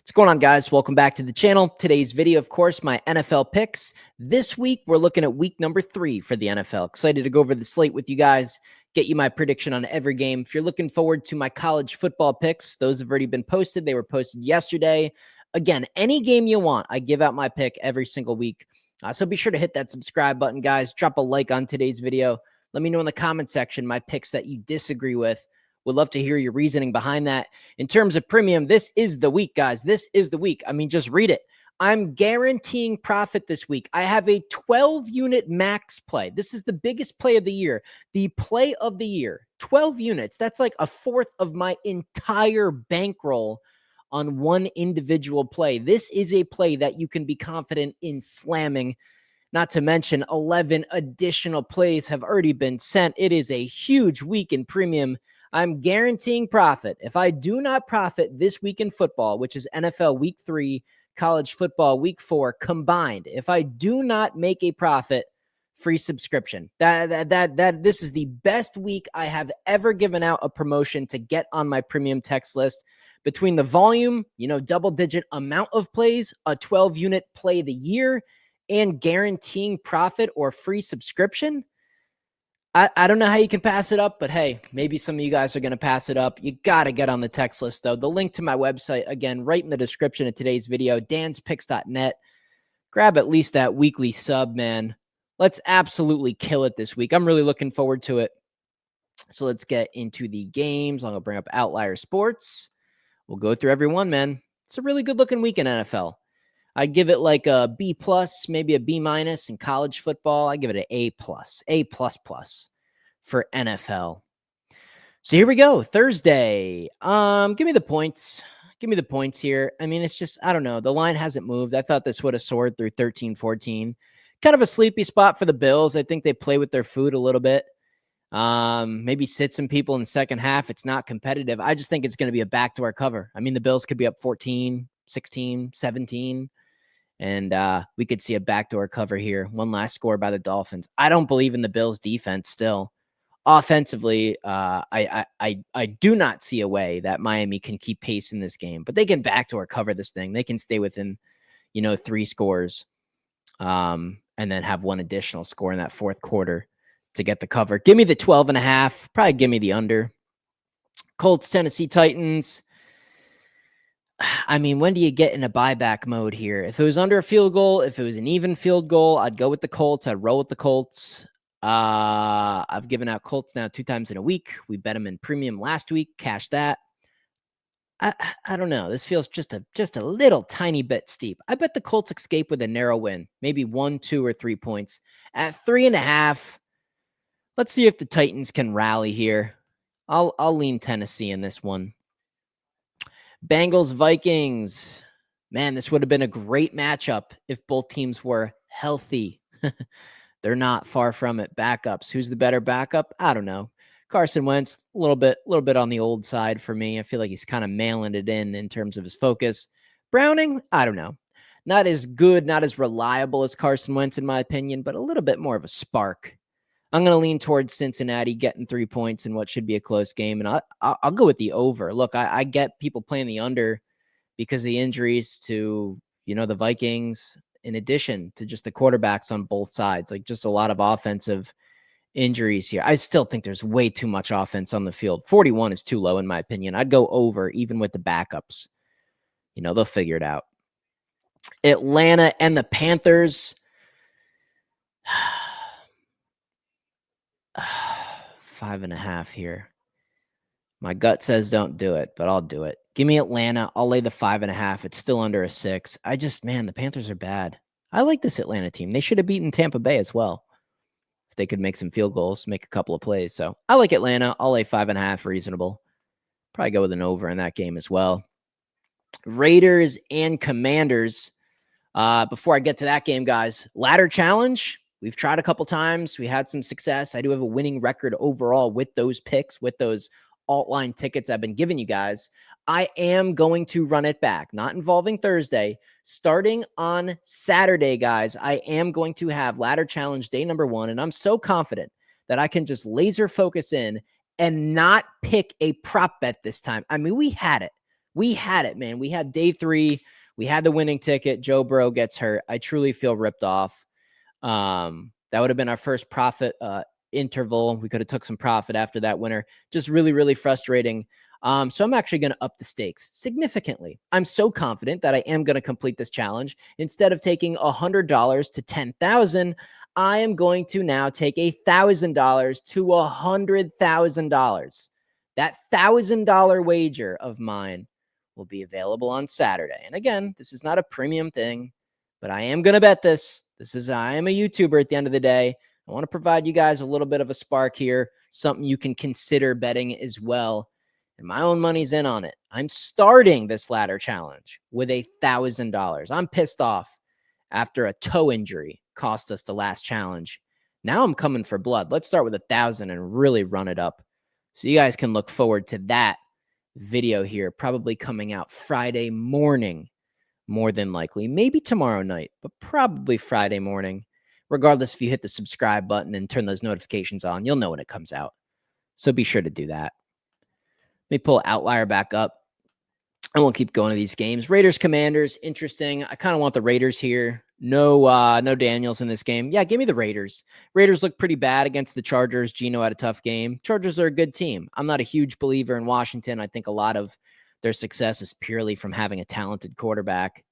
What's going on, guys? Welcome back to the channel. Today's video, of course, my NFL picks. This week, we're looking at week number 3 for the NFL. Excited to go over the slate with you guys, get you my prediction on every game. If you're looking forward to my college football picks, those have already been posted. They were posted yesterday. Again, any game you want, I give out my pick every single week. So be sure to hit that subscribe button, guys. Drop a like on today's video. Let me know in the comment section my picks that you disagree with. Would love to hear your reasoning behind that. In terms of premium, this is the week, guys. This is the week. I mean, just read it. I'm guaranteeing profit this week. I have a 12-unit max play. This is the biggest play of the year. The play of the year. 12 units. That's like a fourth of my entire bankroll on one individual play. This is a play that you can be confident in slamming. Not to mention 11 additional plays have already been sent. It is a huge week in premium. I'm guaranteeing profit. If I do not profit this week in football, which is NFL week 3, college football week 4 combined, if I do not make a profit, free subscription. This is the best week I have ever given out a promotion to get on my premium text list. Between the volume, double-digit amount of plays, a 12-unit play of the year, and guaranteeing profit or free subscription, I don't know how you can pass it up, but hey, maybe some of you guys are going to pass it up. You got to get on the text list, though. The link to my website, again, right in the description of today's video, danspicks.net. Grab at least that weekly sub, man. Let's absolutely kill it this week. I'm really looking forward to it. So let's get into the games. I'm going to bring up Outlier Sports. We'll go through every one, man. It's a really good-looking week in NFL. I'd give it like a B+, maybe a B- in college football. I give it an A+, A++ for NFL. So here we go. Thursday. Give me the points. Give me the points here. I mean, it's just, I don't know. The line hasn't moved. I thought this would have soared through 13-14. Kind of a sleepy spot for the Bills. I think they play with their food a little bit. Maybe sit some people in the second half. It's not competitive. I just think it's going to be a backdoor cover. I mean, the Bills could be up 14, 16, 17. And we could see a backdoor cover here. One last score by the Dolphins. I don't believe in the Bills' defense still. Offensively, I do not see a way that Miami can keep pace in this game. But they can backdoor cover this thing. They can stay within, 3 scores. And then have one additional score in that fourth quarter to get the cover. Give me the 12.5. Probably give me the under. Colts, Tennessee Titans. I mean, when do you get in a buyback mode here? If it was under a field goal, if it was an even field goal, I'd go with the Colts. I'd roll with the Colts. I've given out Colts now 2 times in a week. We bet them in premium last week. Cash that. I don't know. This feels just a little tiny bit steep. I bet the Colts escape with a narrow win. Maybe 1, 2, or 3 points. At 3.5, let's see if the Titans can rally here. I'll lean Tennessee in this one. Bengals, Vikings. Man, this would have been a great matchup if both teams were healthy. They're not, far from it. Backups. Who's the better backup? I don't know. Carson Wentz, a little bit on the old side for me. I feel like he's kind of mailing it in terms of his focus. Browning, I don't know. Not as good, not as reliable as Carson Wentz, in my opinion, but a little bit more of a spark. I'm going to lean towards Cincinnati getting 3 points in what should be a close game, and I'll go with the over. Look, I get people playing the under because of the injuries to, the Vikings, in addition to just the quarterbacks on both sides, like just a lot of offensive injuries here. I still think there's way too much offense on the field. 41 is too low, in my opinion. I'd go over even with the backups. They'll figure it out. Atlanta and the Panthers. 5.5 here. My gut says don't do it, but I'll do it. Give me Atlanta. I'll lay the 5.5. It's still under a 6. The Panthers are bad. I like this Atlanta team. They should have beaten Tampa Bay as well. If they could make some field goals, make a couple of plays. So I like Atlanta. I'll lay 5.5, reasonable. Probably go with an over in that game as well. Raiders and Commanders. Before I get to that game, guys, ladder challenge. We've tried a couple times. We had some success. I do have a winning record overall with those picks, with those alt line tickets I've been giving you guys. I am going to run it back, not involving Thursday. Starting on Saturday, guys, I am going to have ladder challenge day number 1, and I'm so confident that I can just laser focus in and not pick a prop bet this time. I mean, we had it. We had it, man. We had day 3. We had the winning ticket. Joe Burrow gets hurt. I truly feel ripped off. That would have been our first profit interval. We could have took some profit after that winner. Just really, really frustrating. So I'm actually going to up the stakes significantly. I'm so confident that I am going to complete this challenge. Instead of taking $100 to $10,000, I am going to now take $1,000 to $100,000. That $1,000 wager of mine will be available on Saturday. And again, this is not a premium thing, but I am going to bet this. I am a YouTuber at the end of the day. I want to provide you guys a little bit of a spark here, something you can consider betting as well. And my own money's in on it. I'm starting this ladder challenge with $1,000. I'm pissed off after a toe injury cost us the last challenge. Now I'm coming for blood. Let's start with 1,000 and really run it up. So you guys can look forward to that video here, probably coming out Friday morning, more than likely. Maybe tomorrow night, but probably Friday morning. Regardless, if you hit the subscribe button and turn those notifications on, you'll know when it comes out. So be sure to do that. Let me pull Outlier back up. I won't keep going to these games. Raiders, Commanders, interesting. I kind of want the Raiders here. No Daniels in this game. Yeah, give me the Raiders. Raiders look pretty bad against the Chargers. Geno had a tough game. Chargers are a good team. I'm not a huge believer in Washington. I think a lot of their success is purely from having a talented quarterback.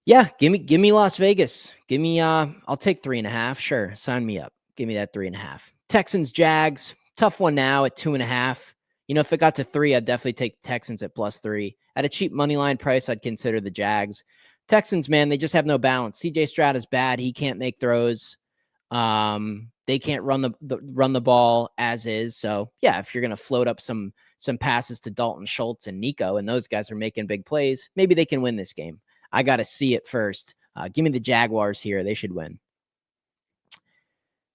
Yeah, give me Las Vegas. Give me I'll take 3.5. Sure, sign me up. Give me that 3.5. Texans, Jags, tough one now at 2.5. You know, if it got to 3, I'd definitely take the Texans at +3. At a cheap money line price, I'd consider the Jags. Texans, man, they just have no balance. CJ Stroud is bad. He can't make throws. They can't run the ball as is. So yeah, if you're gonna float up some passes to Dalton Schultz and Nico, and those guys are making big plays, maybe they can win this game. I got to see it first. Give me the Jaguars here. They should win.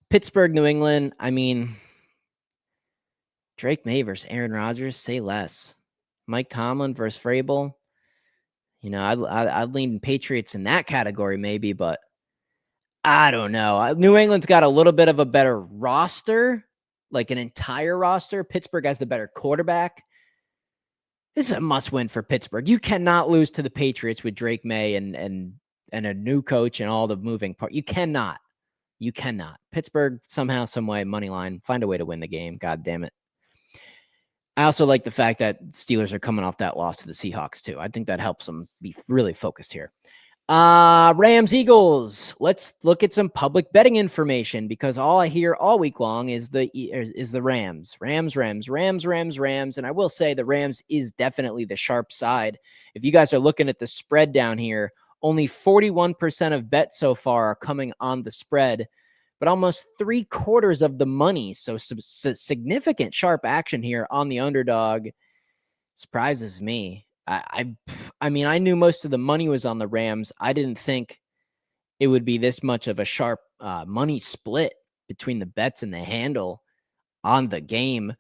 Pittsburgh, New England. I mean, Drake May versus Aaron Rodgers. Say less. Mike Tomlin versus Vrabel. You know, I'd lean Patriots in that category maybe, but I don't know. New England's got a little bit of a better roster, like an entire roster. Pittsburgh has the better quarterback. This is a must-win for Pittsburgh. You cannot lose to the Patriots with Drake May and a new coach and all the moving parts. You cannot. Pittsburgh, somehow, some way, money line, find a way to win the game. God damn it. I also like the fact that Steelers are coming off that loss to the Seahawks, too. I think that helps them be really focused here. Rams, Eagles. Let's look at some public betting information because all I hear all week long is the Rams. And I will say the Rams is definitely the sharp side. If you guys are looking at the spread down here, only 41% of bets so far are coming on the spread, but almost 3/4 of the money. So some significant sharp action here on the underdog. Surprises me. I mean, I knew most of the money was on the Rams. I didn't think it would be this much of a sharp money split between the bets and the handle on the game.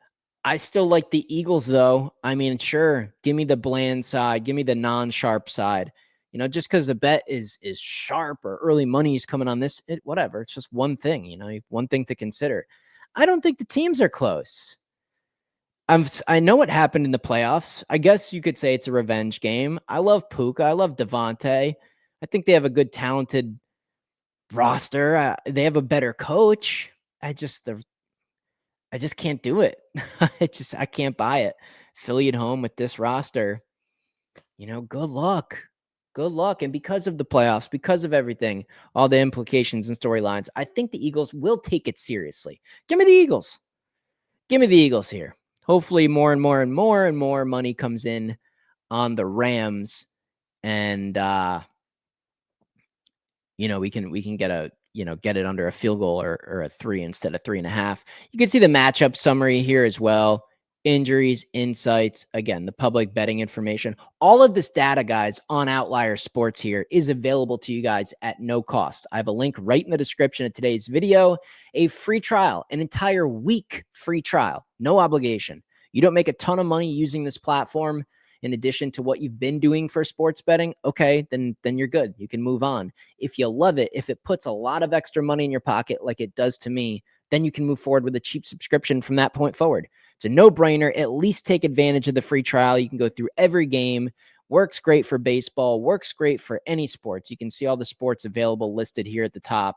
I still like the Eagles, though. I mean, sure, give me the bland side. Give me the non-sharp side. You know, just because the bet is sharp or early money is coming on this, whatever. It's just one thing, you know, one thing to consider. I don't think the teams are close. I know what happened in the playoffs. I guess you could say it's a revenge game. I love Puka. I love Devontae. I think they have a good, talented roster. They have a better coach. I just can't do it. I can't buy it. Philly at home with this roster. You know, good luck. Good luck. And because of the playoffs, because of everything, all the implications and storylines, I think the Eagles will take it seriously. Give me the Eagles. Give me the Eagles here. Hopefully more money comes in on the Rams and you know, we can get it under a field goal or a 3 instead of 3.5. You can see the matchup summary here as well. Injuries, insights, again, the public betting information. All of this data, guys, on Outlier Sports here is available to you guys at no cost. I have a link right in the description of today's video, a free trial, an entire week free trial, no obligation. You don't make a ton of money using this platform in addition to what you've been doing for sports betting, okay, then you're good. You can move on. If you love it, if it puts a lot of extra money in your pocket like it does to me, then you can move forward with a cheap subscription from that point forward. It's a no-brainer. At least take advantage of the free trial. You can go through every game. Works great for baseball. Works great for any sports. You can see all the sports available listed here at the top.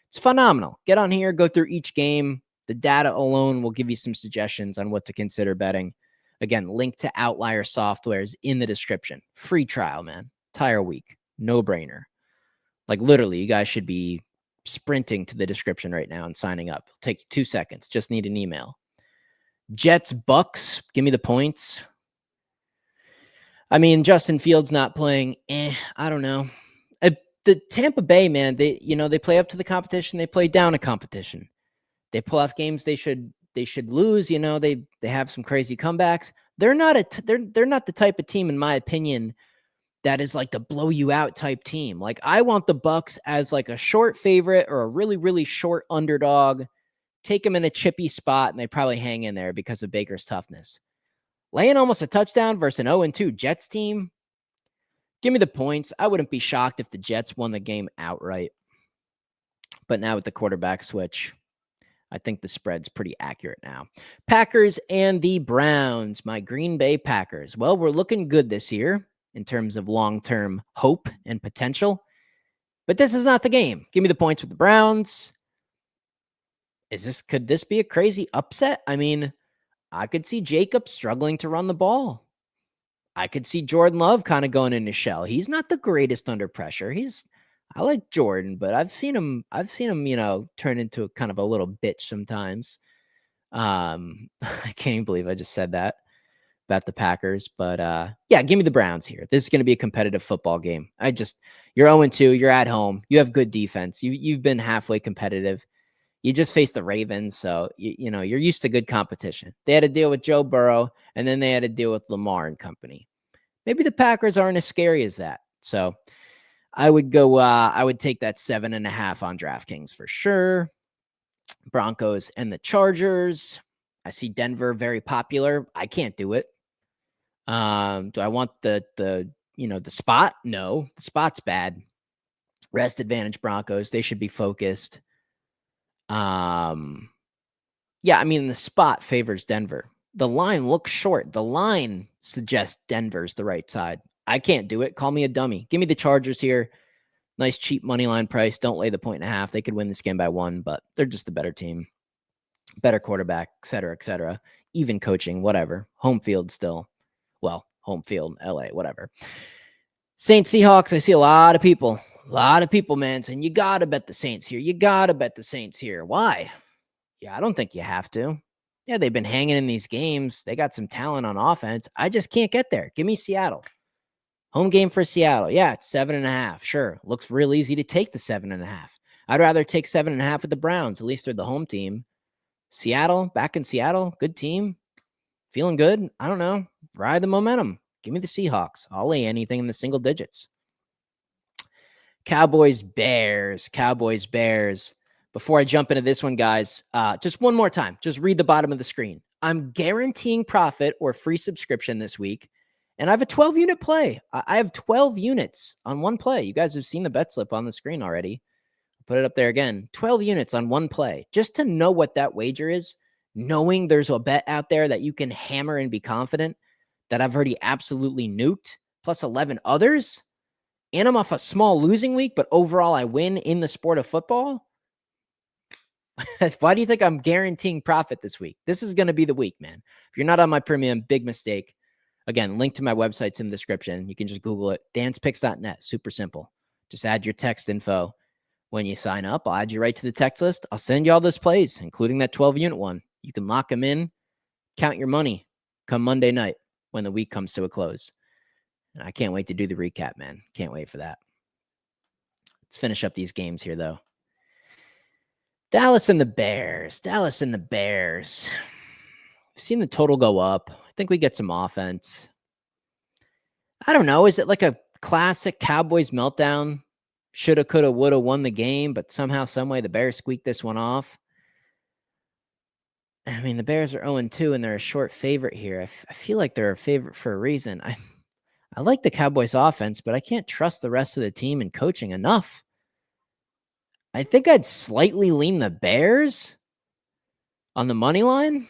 It's phenomenal. Get on here, go through each game. The data alone will give you some suggestions on what to consider betting. Again, link to Outlier Software is in the description. Free trial, man. Entire week. No-brainer. Like literally, you guys should be sprinting to the description right now and signing up. It'll take you 2 seconds. Just need an email. Jets, Bucks. Give me the points. I mean, Justin Fields not playing. I don't know. The Tampa Bay, man, they play up to the competition. They play down a competition. They pull off games they should lose. They have some crazy comebacks. They're not the type of team, in my opinion, that is like the blow you out type team. Like I want the Bucks as like a short favorite or a really, really short underdog. Take them in a chippy spot and they probably hang in there because of Baker's toughness. Laying almost a touchdown versus an 0-2 Jets team. Give me the points. I wouldn't be shocked if the Jets won the game outright. But now with the quarterback switch, I think the spread's pretty accurate now. Packers and the Browns, my Green Bay Packers. Well, we're looking good this year in terms of long-term hope and potential. But this is not the game. Give me the points with the Browns. Could this be a crazy upset? I mean, I could see Jacobs struggling to run the ball. I could see Jordan Love kind of going into shell. He's not the greatest under pressure. I like Jordan, but I've seen him, turn into a kind of a little bitch sometimes. I can't even believe I just said that about the Packers, but yeah, give me the Browns here. This is going to be a competitive football game. You're 0-2, you're at home. You have good defense. You've been halfway competitive. You just faced the Ravens, so you're used to good competition. They had to deal with Joe Burrow, and then they had to deal with Lamar and company. Maybe the Packers aren't as scary as that. So I would go. I would take that 7.5 on DraftKings for sure. Broncos and the Chargers. I see Denver very popular. I can't do it. Do I want the spot? No, the spot's bad. Rest advantage Broncos. They should be focused. Yeah, I mean, the spot favors Denver. The line looks short. The line suggests Denver's the right side. I can't do it. Call me a dummy. Give me the Chargers here. Nice cheap money line price. Don't lay the 1.5. They could win this game by 1, but they're just the better team. Better quarterback, et cetera, et cetera. Even coaching, whatever. Home field still. Well, home field, LA, whatever. Saints, Seahawks, I see a lot of people, man, saying you got to bet the Saints here. You got to bet the Saints here. Why? Yeah, I don't think you have to. Yeah, they've been hanging in these games. They got some talent on offense. I just can't get there. Give me Seattle. Home game for Seattle. Yeah, it's 7.5. Sure. Looks real easy to take the 7.5. I'd rather take 7.5 with the Browns. At least they're the home team. Seattle, back in Seattle. Good team. Feeling good. I don't know. Ride the momentum. Give me the Seahawks. I'll lay anything in the single digits. Cowboys, Bears. Before I jump into this one, guys, just one more time. Just read the bottom of the screen. I'm guaranteeing profit or free subscription this week. And I have a 12-unit play. I have 12 units on one play. You guys have seen the bet slip on the screen already. Put it up there again. 12 units on one play. Just to know what that wager is, knowing there's a bet out there that you can hammer and be confident that I've already absolutely nuked, plus 11 others, and I'm off a small losing week, but overall I win in the sport of football. Why do you think I'm guaranteeing profit this week? This is going to be the week, man. If you're not on my premium, big mistake. Again, link to my website's in the description. You can just Google it. danspicks.net. Super simple. Just add your text info. When you sign up, I'll add you right to the text list. I'll send you all those plays, including that 12-unit one. You can lock them in, count your money come Monday night when the week comes to a close. And I can't wait to do the recap, man. Can't wait for that. Let's finish up these games here, though. Dallas and the Bears. We've seen the total go up. I think we get some offense. I don't know. Is it like a classic Cowboys meltdown? Shoulda, coulda, woulda won the game, but somehow, someway, the Bears squeaked this one off. I mean, the Bears are 0-2, and they're a short favorite here. I feel like they're a favorite for a reason. I like the Cowboys' offense, but I can't trust the rest of the team and coaching enough. I think I'd slightly lean the Bears on the money line.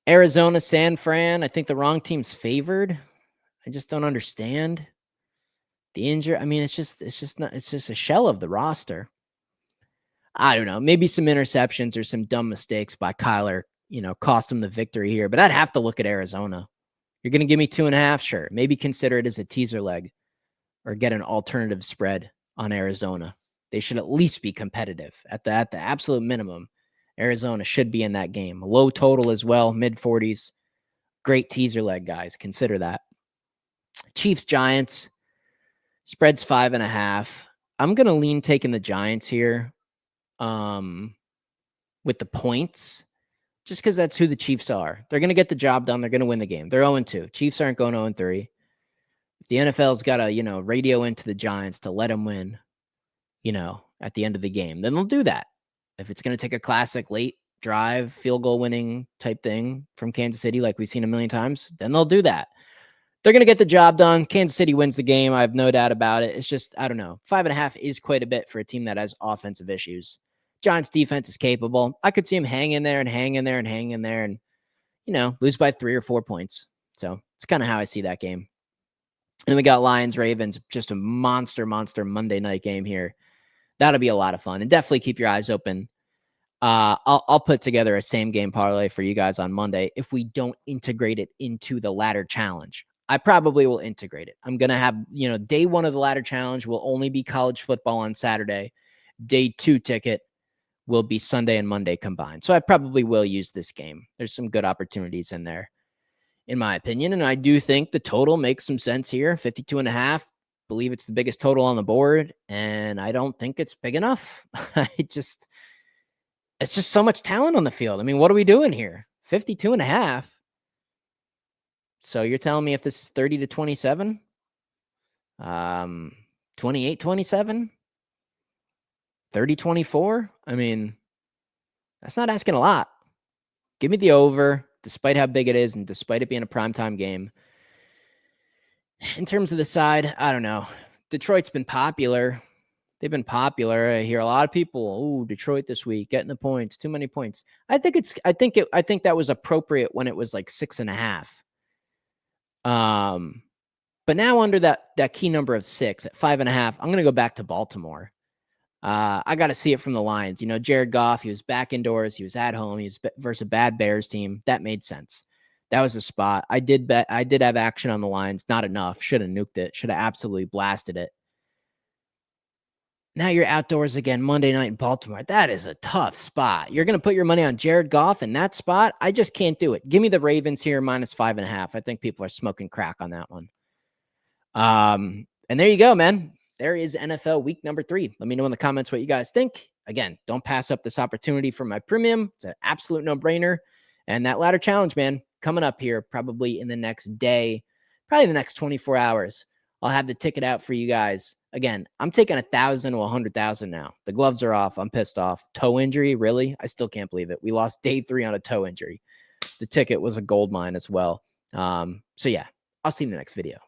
Arizona, San Fran. I think the wrong team's favored. I just don't understand the injury. I mean, it's just a shell of the roster. I don't know. Maybe some interceptions or some dumb mistakes by Kyler, cost him the victory here. But I'd have to look at Arizona. You're going to give me 2.5? Sure. Maybe consider it as a teaser leg or get an alternative spread on Arizona. They should at least be competitive at the absolute minimum. Arizona should be in that game. Low total as well, mid 40s. Great teaser leg, guys. Consider that. Chiefs, Giants. Spread's 5.5. I'm going to lean taking the Giants here with the points, just because that's who the Chiefs are. They're going to get the job done. They're going to win the game. They're 0-2. Chiefs aren't going 0-3. If the NFL's got to, radio into the Giants to let them win, at the end of the game, then they'll do that. If it's going to take a classic late drive, field goal winning type thing from Kansas City, like we've seen a million times, then they'll do that. They're going to get the job done. Kansas City wins the game. I have no doubt about it. It's just, I don't know. 5.5 is quite a bit for a team that has offensive issues. Giants defense is capable. I could see him hang in there and lose by 3 or 4 points. So it's kind of how I see that game. And then we got Lions, Ravens, just a monster Monday night game here. That'll be a lot of fun. And definitely keep your eyes open. I'll put together a same game parlay for you guys on Monday if we don't integrate it into the ladder challenge. I probably will integrate it. I'm going to have, day 1 of the ladder challenge will only be college football on Saturday. Day 2 ticket will be Sunday and Monday combined. So I probably will use this game. There's some good opportunities in there, in my opinion. And I do think the total makes some sense here. 52.5. Believe it's the biggest total on the board. And I don't think it's big enough. It's just so much talent on the field. I mean, what are we doing here? 52.5. So you're telling me if this is 30-27, 28-27, 30-24, I mean, that's not asking a lot. Give me the over, despite how big it is and despite it being a primetime game. In terms of the side, I don't know. Detroit's been popular. They've been popular. I hear a lot of people, Detroit this week, getting the points, too many points. I think that was appropriate when it was like 6.5. But now under that key number of 6 at 5.5, I'm going to go back to Baltimore. I got to see it from the Lions. Jared Goff, he was back indoors. He was at home. He was versus a bad Bears team. That made sense. That was a spot. I did have action on the Lions. Not enough. Should have nuked it. Should have absolutely blasted it. Now you're outdoors again Monday night in Baltimore. That is a tough spot. You're going to put your money on Jared Goff in that spot? I just can't do it. Give me the Ravens here -5.5. I think people are smoking crack on that one. And there you go, man. There is NFL week number 3. Let me know in the comments what you guys think. Again, don't pass up this opportunity for my premium. It's an absolute no-brainer. And that ladder challenge, man, coming up here probably in the next day, probably the next 24 hours. I'll have the ticket out for you guys. Again, I'm taking 1,000 to 100,000 now. The gloves are off. I'm pissed off. Toe injury, really? I still can't believe it. We lost day 3 on a toe injury. The ticket was a gold mine as well. So yeah, I'll see you in the next video.